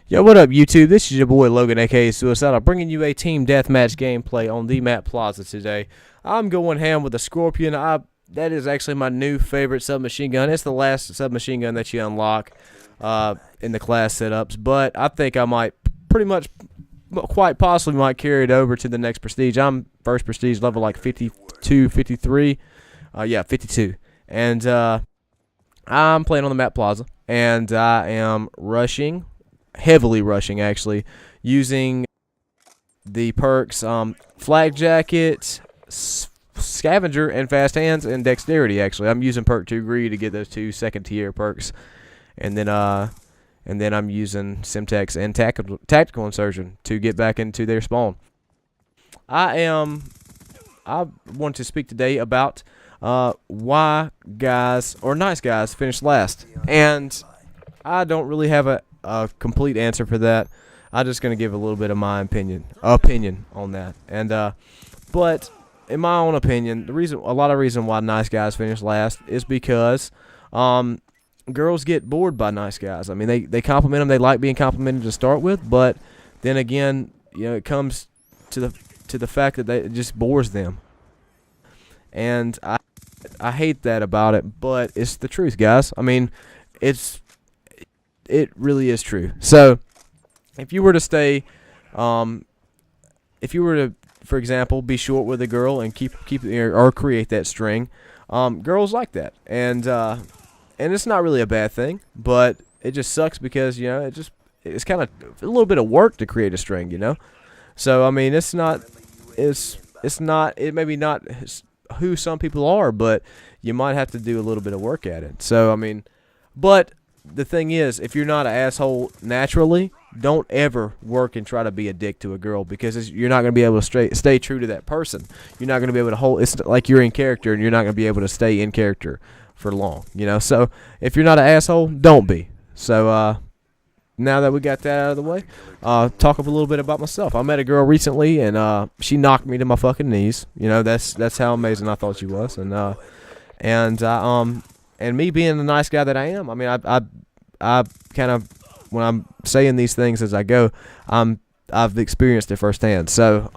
Yo, what up, YouTube? This is your boy Logan, aka Suicidal, bringing you a team deathmatch gameplay on the map Plaza today. I'm going ham with the Skorpion. That is actually my new favorite submachine gun. It's the last submachine gun that you unlock in the class setups, but I think I might quite possibly might carry it over to the next prestige. I'm first prestige level like 52, 53. Yeah, 52. And I'm playing on the map Plaza, and I am rushing. Heavily rushing, actually, using the perks Flag Jacket, Scavenger, and Fast Hands, and Dexterity. Actually, I'm using perk 2 Greed to get those 2 second-tier perks, and then I'm using Simtex and Tactical Insertion to get back into their spawn. I want to speak today about why guys or nice guys finish last, and I don't really have a complete answer for that. I'm just gonna give a little bit of my opinion on that. And but in my own opinion, a lot of reason why nice guys finish last is because girls get bored by nice guys. I mean, they compliment them, they like being complimented to start with, but then again, you know, it comes to the fact that it just bores them, and I hate that about it, but it's the truth, guys. I mean, it really is true. So, if you were to stay, if you were to, for example, be short with a girl and keep or create that string, girls like that, and it's not really a bad thing, but it just sucks because, you know, it's kind of a little bit of work to create a string, you know. So I mean, it's maybe not who some people are, but you might have to do a little bit of work at it. So I mean, but the thing is, if you're not an asshole naturally, don't ever work and try to be a dick to a girl, because you're not going to be able to stay true to that person. You're not going to be able to hold. It's like you're in character, and you're not going to be able to stay in character for long. You know. So if you're not an asshole, don't be. So now that we got that out of the way, talk a little bit about myself. I met a girl recently, and she knocked me to my fucking knees. You know, that's how amazing I thought she was, and me being the nice guy that I am, I mean, I kind of, when I'm saying these things as I go, I've experienced it firsthand. So,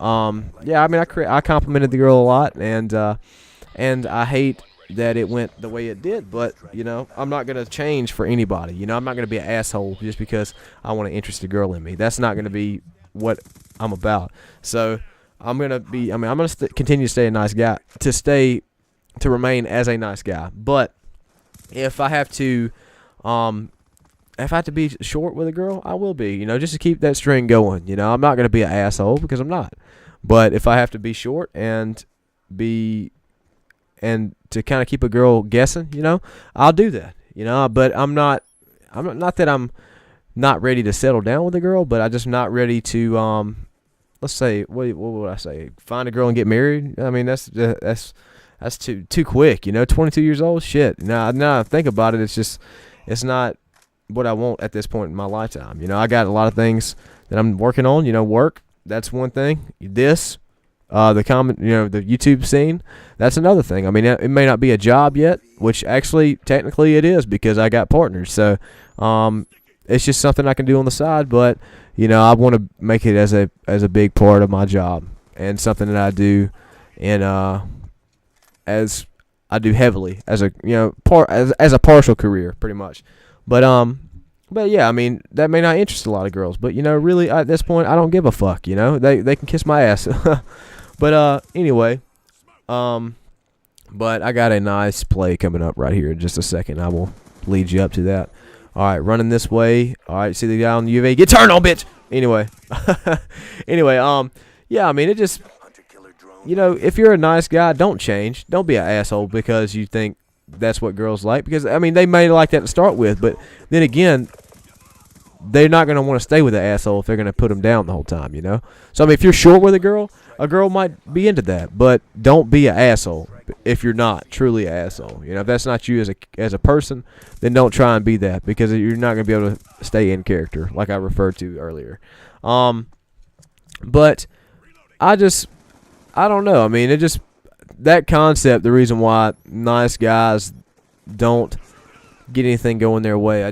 yeah, I mean, I complimented the girl a lot, and I hate that it went the way it did. But you know, I'm not gonna change for anybody. You know, I'm not gonna be an asshole just because I want to interest a girl in me. That's not gonna be what I'm about. So I'm gonna continue to stay a nice guy, to remain as a nice guy. But if I have to be short with a girl, I will be, you know, just to keep that string going. You know, I'm not going to be an asshole, because I'm not. But if I have to be short and to kind of keep a girl guessing, you know, I'll do that. You know, but I'm not that I'm not ready to settle down with a girl, but I'm just not ready to let's say, what would I say? Find a girl and get married? I mean, that's too quick, you know. 22 years old, shit. Now I think about it, it's not what I want at this point in my lifetime. You know, I got a lot of things that I'm working on. You know, work, that's one thing. The YouTube scene, that's another thing. I mean, it may not be a job yet, which actually technically it is, because I got partners. So it's just something I can do on the side, but you know, I want to make it as a big part of my job, and something that I do as I do heavily as a, you know, as a partial career, pretty much. But yeah, I mean, that may not interest a lot of girls, but you know, really at this point, I don't give a fuck. You know, they can kiss my ass. But anyway, but I got a nice play coming up right here in just a second. I will lead you up to that. All right, running this way. All right, see the guy on the UV? Get turned on, bitch. Anyway, yeah, I mean, it just, you know, if you're a nice guy, don't change. Don't be an asshole because you think that's what girls like. Because, I mean, they may like that to start with, but then again, they're not going to want to stay with an asshole if they're going to put them down the whole time, you know? So, I mean, if you're short with a girl might be into that, but don't be an asshole if you're not truly an asshole. You know, if that's not you as a person, then don't try and be that, because you're not going to be able to stay in character, like I referred to earlier. But I don't know. I mean, that concept, the reason why nice guys don't get anything going their way,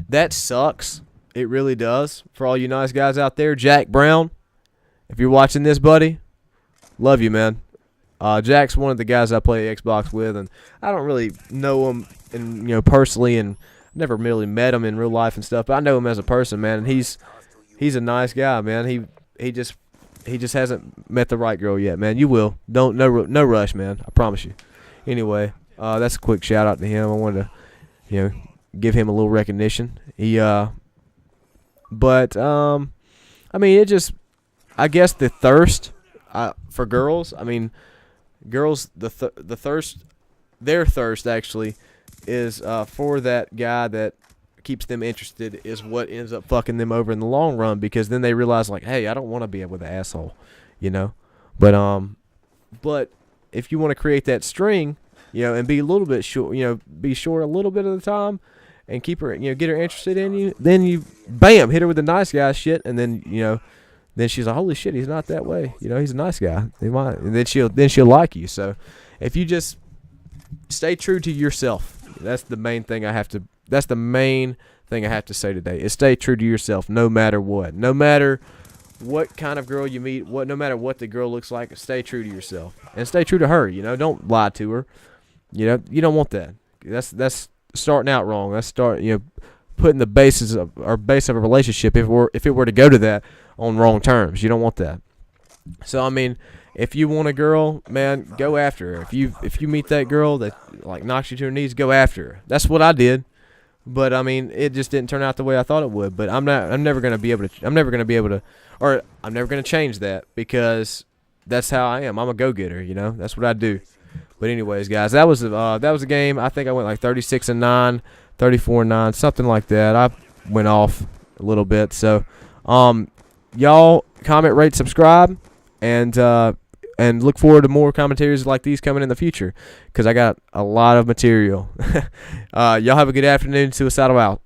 that sucks It really does. For all you nice guys out there, Jack Brown, if you're watching this, buddy, love you, man. Jack's one of the guys I play Xbox with, and I don't really know him, personally, and never really met him in real life and stuff. But I know him as a person, man, and he's a nice guy, man. He just hasn't met the right girl yet, man. You will. No rush, man. I promise you. Anyway, that's a quick shout out to him. I wanted to, give him a little recognition. But I mean, I guess the thirst for girls. I mean, girls, the thirst, their thirst actually is for that guy that keeps them interested is what ends up fucking them over in the long run, because then they realize, like, hey, I don't want to be with an asshole, But if you want to create that string, and be a little bit short, be short a little bit of the time, and keep her, get her interested in you, then you, bam, hit her with the nice guy shit, and then, then she's like, holy shit, he's not that way. He's a nice guy. And then she'll like you. So if you just stay true to yourself, that's the main thing I have to say today, is stay true to yourself no matter what. No matter what kind of girl you meet, no matter what the girl looks like, stay true to yourself. And stay true to her, don't lie to her. You don't want that. That's starting out wrong. That's putting the base of a relationship, if it were to go to that, on wrong terms. You don't want that. So I mean, if you want a girl, man, go after her. If you meet that girl that like knocks you to her knees, go after her. That's what I did. But I mean, it just didn't turn out the way I thought it would. But I'm never gonna be able to change that, because that's how I am. I'm a go-getter. That's what I do. But anyways, guys, that was a game. I think I went like 36-9, 34-9, something like that. I went off a little bit. So, y'all comment, rate, subscribe, and look forward to more commentaries like these coming in the future, because I got a lot of material. Y'all have a good afternoon. Suicidal out.